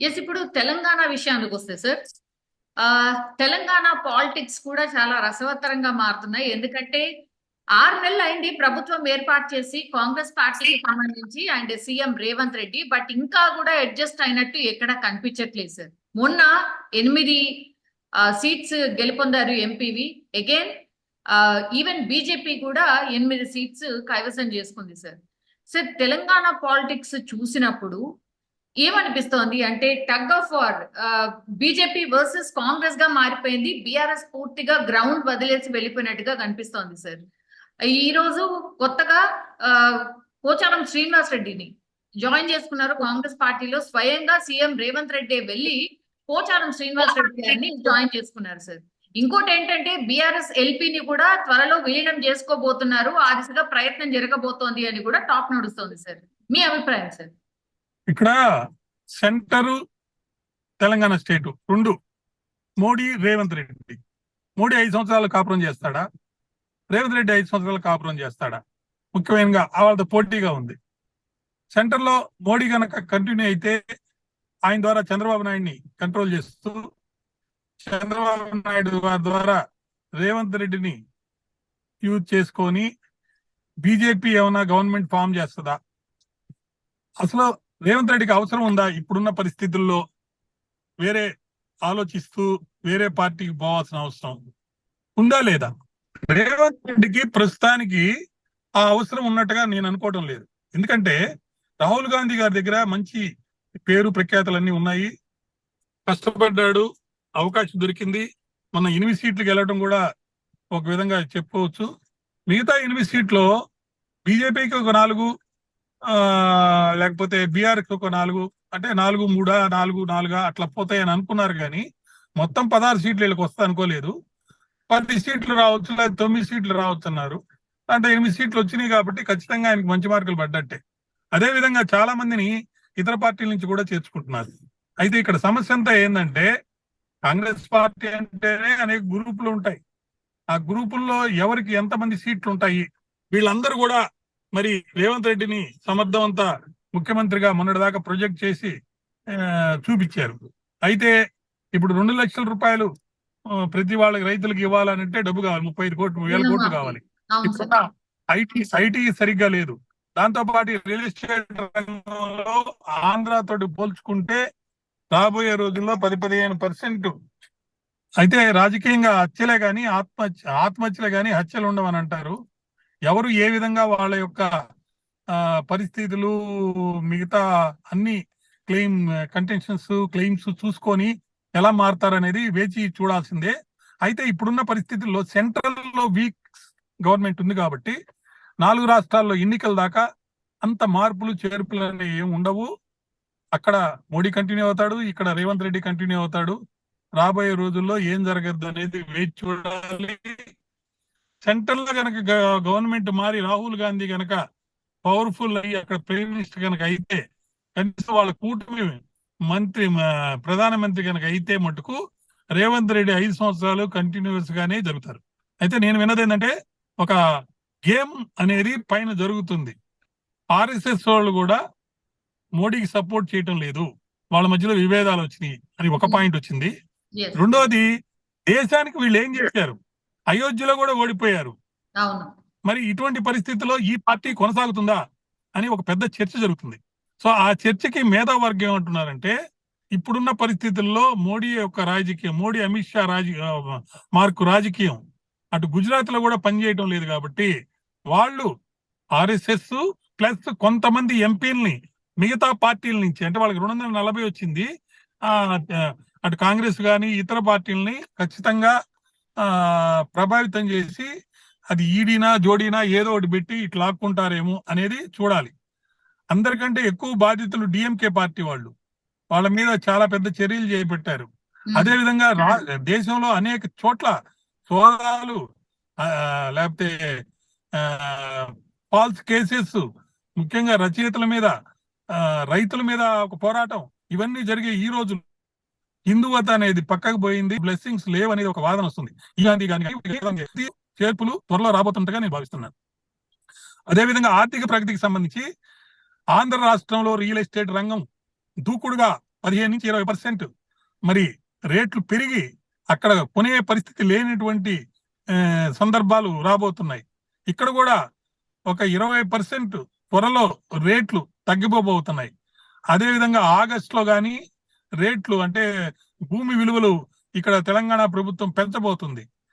Yes ఇప్పుడు తెలంగాణ విషయానికి వస్తే సార్ తెలంగాణ పాలిటిక్స్ కూడా చాలా రసవత్తరంగా మారుతున్నాయి. ఎందుకంటే 6 నెలలు అయింది ప్రభుత్వం ఏర్పాటు చేసి కాంగ్రెస్ పార్టీకి సంబంధించి and CM Revanth Reddy. But ఇంకా కూడా అడ్జస్ట్ అయినట్టు ఎక్కడ కనిపించట్లేదు సార్. మొన్న 8 సీట్స్ గెలుపొందారు ఎంపీవి. అగైన్ ఈవెన్ బీజేపీ కూడా 8 సీట్స్ కైవసం చేసుకుంది సార్. సార్ తెలంగాణ పాలిటిక్స్ చూసినప్పుడు ఏమనిపిస్తోంది అంటే tug of war BJP versus Congress గా మారిపోయింది. బీఆర్ఎస్ పూర్తిగా గ్రౌండ్ వదిలేసి వెళ్ళిపోయినట్టుగా కనిపిస్తోంది సార్. ఈ రోజు కొత్తగా పోచారం శ్రీనివాస్ రెడ్డిని జాయిన్ చేసుకున్నారు కాంగ్రెస్ పార్టీలో. స్వయంగా సీఎం రేవంత్ రెడ్డి వెళ్ళి పోచారం శ్రీనివాస్ రెడ్డి గారిని జాయిన్ చేసుకున్నారు సార్. ఇంకోటి ఏంటంటే బీఆర్ఎస్ ఎల్పీని కూడా త్వరలో విలీనం చేసుకోబోతున్నారు. ఆ దిశగా ప్రయత్నం జరగబోతోంది అని కూడా టాక్ నడుస్తోంది సార్. మీ అభిప్రాయం సార్? ఇక్కడ సెంటరు తెలంగాణ స్టేటు రెండు, మోడీ రేవంత్ రెడ్డి. మోడీ 5 సంవత్సరాలు కాపురం చేస్తాడా, రేవంత్ రెడ్డి 5 సంవత్సరాలు కాపురం చేస్తాడా? ముఖ్యంగా వాళ్ళతో పోటీగా ఉంది. సెంటర్ లో మోడీ గనక కంటిన్యూ అయితే ఆయన ద్వారా చంద్రబాబు నాయుడిని కంట్రోల్ చేస్తూ, చంద్రబాబు నాయుడు ద్వారా రేవంత్ రెడ్డిని యూజ్ చేసుకొని బీజేపీ ఏమైనా గవర్నమెంట్ ఫామ్ చేస్తుందా? అసలు రేవంత్ రెడ్డికి అవసరం ఉందా ఇప్పుడున్న పరిస్థితుల్లో? వేరే ఆలోచిస్తూ వేరే పార్టీకి పోవాల్సిన అవసరం ఉందా లేదా? రేవంత్ రెడ్డికి ప్రస్తుతానికి ఆ అవసరం ఉన్నట్టుగా నేను అనుకోవడం లేదు. ఎందుకంటే రాహుల్ గాంధీ గారి దగ్గర మంచి పేరు ప్రఖ్యాతలన్నీ ఉన్నాయి. కష్టపడ్డాడు, అవకాశం దొరికింది. మన 8 సీట్లకు వెళ్ళడం కూడా ఒక విధంగా చెప్పుకోవచ్చు. మిగతా 8 సీట్లో బీజేపీకి ఒక 4, లేకపోతే బీఆర్కి ఒక 4, అంటే 4, 3, 4, 4 అట్లా పోతాయని అనుకున్నారు. కానీ మొత్తం 16 సీట్లు వీళ్ళకి వస్తా అనుకోలేదు. 10 సీట్లు రావచ్చు, లేదా 9 సీట్లు రావచ్చు అన్నారు. అంటే 8 సీట్లు వచ్చినాయి కాబట్టి ఖచ్చితంగా ఆయనకి మంచి మార్కులు పడ్డట్టే. అదే విధంగా చాలా మందిని ఇతర పార్టీల నుంచి కూడా చేర్చుకుంటున్నారు. అయితే ఇక్కడ సమస్య అంతా ఏంటంటే కాంగ్రెస్ పార్టీ అంటేనే అనేక గ్రూపులు ఉంటాయి. ఆ గ్రూపుల్లో ఎవరికి ఎంతమంది సీట్లు ఉంటాయి? వీళ్ళందరూ కూడా మరి రేవంత్ రెడ్డిని సమర్థవంత ముఖ్యమంత్రిగా మొన్నటిదాకా ప్రొజెక్ట్ చేసి చూపించారు. అయితే ఇప్పుడు 2 లక్షల రూపాయలు ప్రతి వాళ్ళకి రైతులకు ఇవ్వాలంటే డబ్బు కావాలి, 35 కోట్లు కావాలి. ఇప్పుడు ఐటీ సరిగ్గా లేదు. దాంతో పాటు రియల్ ఎస్టేట్ రంగంలో ఆంధ్రతోటి పోల్చుకుంటే రాబోయే రోజుల్లో 10-15%. అయితే రాజకీయంగా హత్యలే కానీ ఆత్మహత్యలే కానీ హత్యలు ఉండవని అంటారు. ఎవరు ఏ విధంగా వాళ్ళ యొక్క పరిస్థితులు, మిగతా అన్ని క్లెయిమ్స్ చూసుకొని ఎలా మారుతారనేది వేచి చూడాల్సిందే. అయితే ఇప్పుడున్న పరిస్థితుల్లో సెంట్రల్ లో వీక్ గవర్నమెంట్ ఉంది కాబట్టి 4 రాష్ట్రాల్లో ఎన్నికల దాకా అంత మార్పులు చేర్పులు అనేవి ఏమి ఉండవు. అక్కడ మోడీ కంటిన్యూ అవుతాడు, ఇక్కడ రేవంత్ రెడ్డి కంటిన్యూ అవుతాడు. రాబోయే రోజుల్లో ఏం జరగద్దు అనేది వేచి చూడాలి. సెంట్రల్ లో కనుక గవర్నమెంట్ మారి రాహుల్ గాంధీ కనుక పవర్ఫుల్ అయ్యి అక్కడ ప్రైమ్ మినిస్టర్ కనుక అయితే, కనీసం వాళ్ళ కూటమి ప్రధానమంత్రి కనుక అయితే మటుకు రేవంత్ రెడ్డి 5 సంవత్సరాలు కంటిన్యూస్ గానే జరుగుతారు. అయితే నేను విన్నది ఏంటంటే ఒక గేమ్ అనేది పైన జరుగుతుంది. ఆర్ఎస్ఎస్ వాళ్ళు కూడా మోడీకి సపోర్ట్ చేయటం లేదు, వాళ్ళ మధ్యలో విభేదాలు వచ్చినాయి అని ఒక పాయింట్ వచ్చింది. రెండోది, దేశానికి వీళ్ళు ఏం చేశారు? అయోధ్యలో కూడా ఓడిపోయారు. మరి ఇటువంటి పరిస్థితుల్లో ఈ పార్టీ కొనసాగుతుందా అని ఒక పెద్ద చర్చ జరుగుతుంది. సో ఆ చర్చకి మేధావర్గం ఏమంటున్నారంటే ఇప్పుడున్న పరిస్థితుల్లో మోడీ యొక్క రాజకీయం, మోడీ అమిత్ షా మార్కు రాజకీయం అటు గుజరాత్ లో కూడా పనిచేయటం లేదు. కాబట్టి వాళ్ళు ఆర్ఎస్ఎస్ ప్లస్ కొంతమంది ఎంపీలని మిగతా పార్టీల నుంచి, అంటే వాళ్ళకి 240 వచ్చింది, అటు కాంగ్రెస్ కానీ ఇతర పార్టీలని ఖచ్చితంగా ప్రభావితం చేసి అది ఈడీనా జోడీనా ఏదో ఒకటి పెట్టి ఇట్లా లాక్కుంటారేమో అనేది చూడాలి. అందరికంటే ఎక్కువ బాధితులు డిఎంకే పార్టీ వాళ్ళ మీద చాలా పెద్ద చర్యలు చేపట్టారు. అదే విధంగా దేశంలో అనేక చోట్ల సోదాలు, లేకపోతే ఫాల్స్ కేసెస్, ముఖ్యంగా రచయితల మీద, రైతుల మీద ఒక పోరాటం, ఇవన్నీ జరిగే ఈ రోజు హిందువత అనేది పక్కకు పోయింది, బ్లెస్సింగ్స్ లేవనేది ఒక వాదన వస్తుంది. ఇలాంటి చేర్పులు త్వరలో రాబోతుంటగా నేను భావిస్తున్నాను. అదేవిధంగా ఆర్థిక ప్రగతికి సంబంధించి ఆంధ్ర రాష్ట్రంలో రియల్ ఎస్టేట్ రంగం దూకుడుగా 15-20% మరి రేట్లు పెరిగి అక్కడ కొనే పరిస్థితి లేనటువంటి సందర్భాలు రాబోతున్నాయి. ఇక్కడ కూడా ఒక 20% త్వరలో రేట్లు తగ్గిపోబోతున్నాయి. అదేవిధంగా ఆగస్టులో కానీ రేట్లు అంటే భూమి విలువలు ఇక్కడ తెలంగాణ ప్రభుత్వం పెంచబోతుంది.